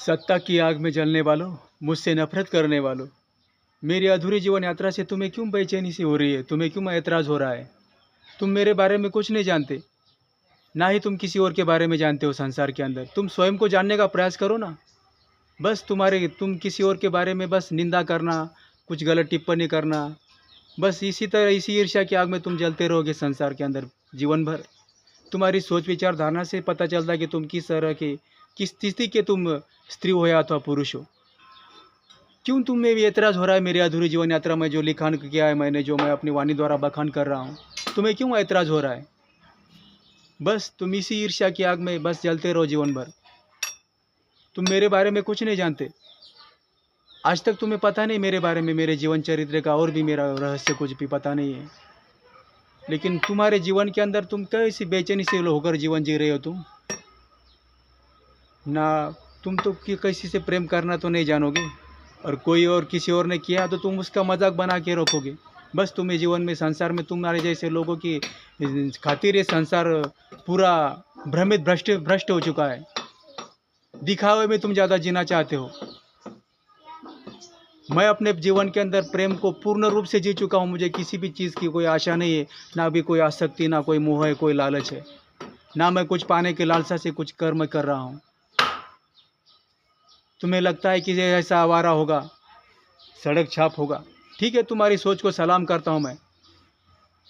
सत्ता की आग में जलने वालों, मुझसे नफरत करने वालों, मेरी अधूरी जीवन यात्रा से तुम्हें क्यों बेचैनी सी हो रही है? तुम्हें क्यों ऐतराज़ हो रहा है? तुम मेरे बारे में कुछ नहीं जानते, ना ही तुम किसी और के बारे में जानते हो संसार के अंदर। तुम स्वयं को जानने का प्रयास करो ना। बस तुम किसी और के बारे में बस निंदा करना, कुछ गलत टिप्पणी करना, बस इसी तरह इसी ईर्ष्या की आग में तुम जलते रहोगे संसार के अंदर जीवन भर। तुम्हारी सोच विचार धारणा से पता चलता है कि तुम किस तरह के, किस स्थिति के तुम स्त्री हो या अथवा पुरुष हो। क्यों तुम्हें भी एतराज़ हो रहा है मेरी अधूरी जीवन यात्रा में जो लिखान किया है मैंने, जो मैं अपनी वाणी द्वारा बखान कर रहा हूँ? तुम्हें क्यों ऐतराज़ हो रहा है? बस तुम इसी ईर्ष्या की आग में बस जलते रहो जीवन भर। तुम मेरे बारे में कुछ नहीं जानते। आज तक तुम्हें पता नहीं मेरे बारे में, मेरे जीवन चरित्र का और भी मेरा रहस्य कुछ भी पता नहीं है। लेकिन तुम्हारे जीवन के अंदर तुम कैसी बेचैनी से होकर जीवन जी रहे हो तुम ना। तुम तो किसी से प्रेम करना तो नहीं जानोगे, और कोई और किसी और ने किया तो तुम उसका मजाक बना के रखोगे। बस तुम्हें जीवन में, संसार में तुम्हारे जैसे लोगों की खातिर ये संसार पूरा भ्रमित भ्रष्ट भ्रष्ट हो चुका है। दिखावे में तुम ज़्यादा जीना चाहते हो। मैं अपने जीवन के अंदर प्रेम को पूर्ण रूप से जी चुका हूँ। मुझे किसी भी चीज़ की कोई आशा नहीं है, ना भी कोई आसक्ति, ना कोई मोह है, कोई लालच है, ना मैं कुछ पाने के लालसा से कुछ कर्म कर रहा हूँ। तुम्हें लगता है कि ये ऐसा आवारा होगा, सड़क छाप होगा। ठीक है, तुम्हारी सोच को सलाम करता हूँ मैं,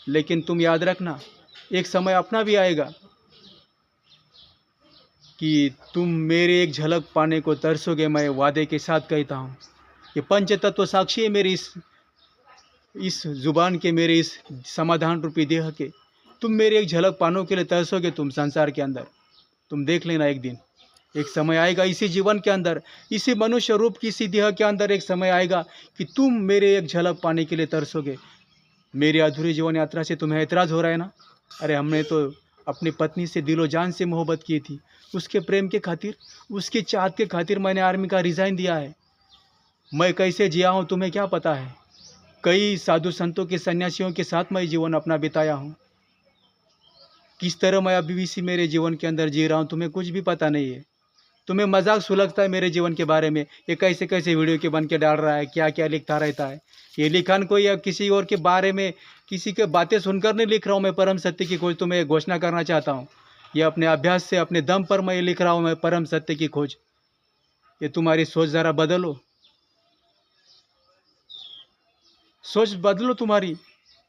लेकिन तुम याद रखना, एक समय अपना भी आएगा कि तुम मेरे एक झलक पाने को तरसोगे। मैं वादे के साथ कहता हूँ, ये पंच तत्व साक्षी है मेरी इस जुबान के, मेरे इस समाधान रूपी देह के। तुम मेरे एक झलक पाने के लिए तरसोगे तुम संसार के अंदर। तुम देख लेना, एक दिन, एक समय आएगा इसी जीवन के अंदर, इसी मनुष्य रूप की इसी देह के अंदर एक समय आएगा कि तुम मेरे एक झलक पाने के लिए तरसोगे। मेरी अधूरी जीवन यात्रा से तुम्हें ऐतराज़ हो रहा है ना? अरे हमने तो अपनी पत्नी से दिलो जान से मोहब्बत की थी। उसके प्रेम के खातिर, उसकी चाहत के खातिर मैंने आर्मी का रिज़ाइन दिया है। मैं कैसे जिया हूँ तुम्हें क्या पता है? कई साधु संतों के, सन्यासियों के साथ मैं जीवन अपना बिताया हूँ। किस तरह मैं अभी भी इसी मेरे जीवन के अंदर जी रहा हूँ तुम्हें कुछ भी पता नहीं है। तुम्हें मजाक सुलगता है मेरे जीवन के बारे में। ये कैसे कैसे वीडियो के बन के डाल रहा है, क्या क्या लिखता रहता है। ये लिखान कोई या किसी और के बारे में, किसी के बातें सुनकर नहीं लिख रहा हूँ मैं। परम सत्य की खोज तो मैं घोषणा करना चाहता हूँ। ये अपने अभ्यास से, अपने दम पर मैं लिख रहा हूँ मैं, परम सत्य की खोज। ये तुम्हारी सोच ज़रा बदलो, सोच बदलो तुम्हारी।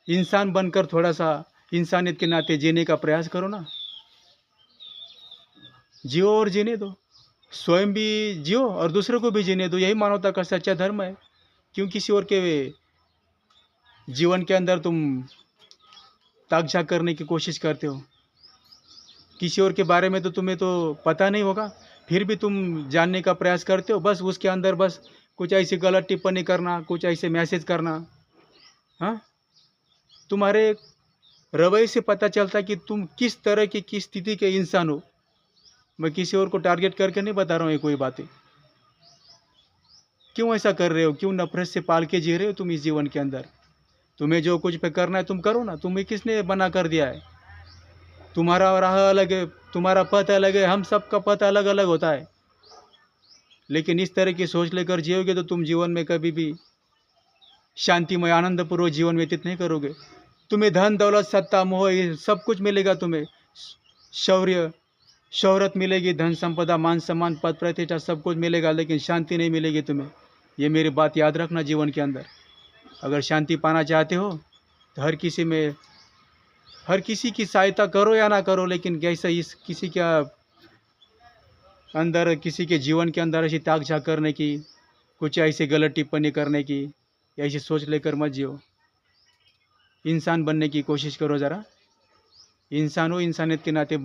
इंसान बनकर थोड़ा सा इंसानियत के नाते जीने का प्रयास करो ना। जियो और जीने दो, स्वयं भी जियो और दूसरों को भी जीने दो। यही मानवता का सच्चा धर्म है। क्यों किसी और के जीवन के अंदर तुम ताक झाक करने की कोशिश करते हो? किसी और के बारे में तो तुम्हें तो पता नहीं होगा, फिर भी तुम जानने का प्रयास करते हो। बस उसके अंदर बस कुछ ऐसी गलत टिप्पणी करना, कुछ ऐसे मैसेज करना। हाँ, तुम्हारे रवैये से पता चलता है कि तुम किस तरह की, किस स्थिति के इंसान हो। मैं किसी और को टारगेट करके नहीं बता रहा हूँ ये कोई बातें। क्यों ऐसा कर रहे हो? क्यों नफरत से पाल के जी रहे हो तुम इस जीवन के अंदर? तुम्हें जो कुछ पे करना है तुम करो ना। तुम्हें किसने बना कर दिया है? तुम्हारा राह अलग है, तुम्हारा पथ अलग है, हम सबका पथ अलग अलग होता है। लेकिन इस तरह की सोच लेकर जियोगे तो तुम जीवन में कभी भी शांतिमय, आनंदपूर्वक जीवन व्यतीत नहीं करोगे। तुम्हें धन दौलत, सत्ता, मोह, ये सब कुछ मिलेगा तुम्हें। शौर्य, शोहरत मिलेगी, धन संपदा, मान सम्मान, पद प्रतिष्ठा, सब कुछ मिलेगा, लेकिन शांति नहीं मिलेगी तुम्हें। ये मेरी बात याद रखना जीवन के अंदर। अगर शांति पाना चाहते हो तो हर किसी की सहायता करो या ना करो, लेकिन कैसे इस किसी के अंदर, किसी के जीवन के अंदर ऐसी ताक झाक करने की, कुछ ऐसी गलत टिप्पणी करने की, ऐसी सोच लेकर मत जियो। इंसान बनने की कोशिश करो ज़रा। इंसान हो, इंसानियत के नाते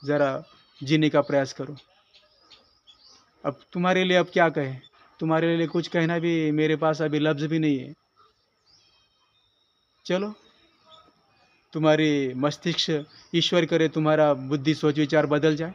ज़रा जीने का प्रयास करो। अब तुम्हारे लिए अब क्या कहें? तुम्हारे लिए कुछ कहना भी मेरे पास अभी लफ्ज़ भी नहीं है। चलो, तुम्हारी मस्तिष्क, ईश्वर करे तुम्हारा बुद्धि सोच विचार बदल जाए।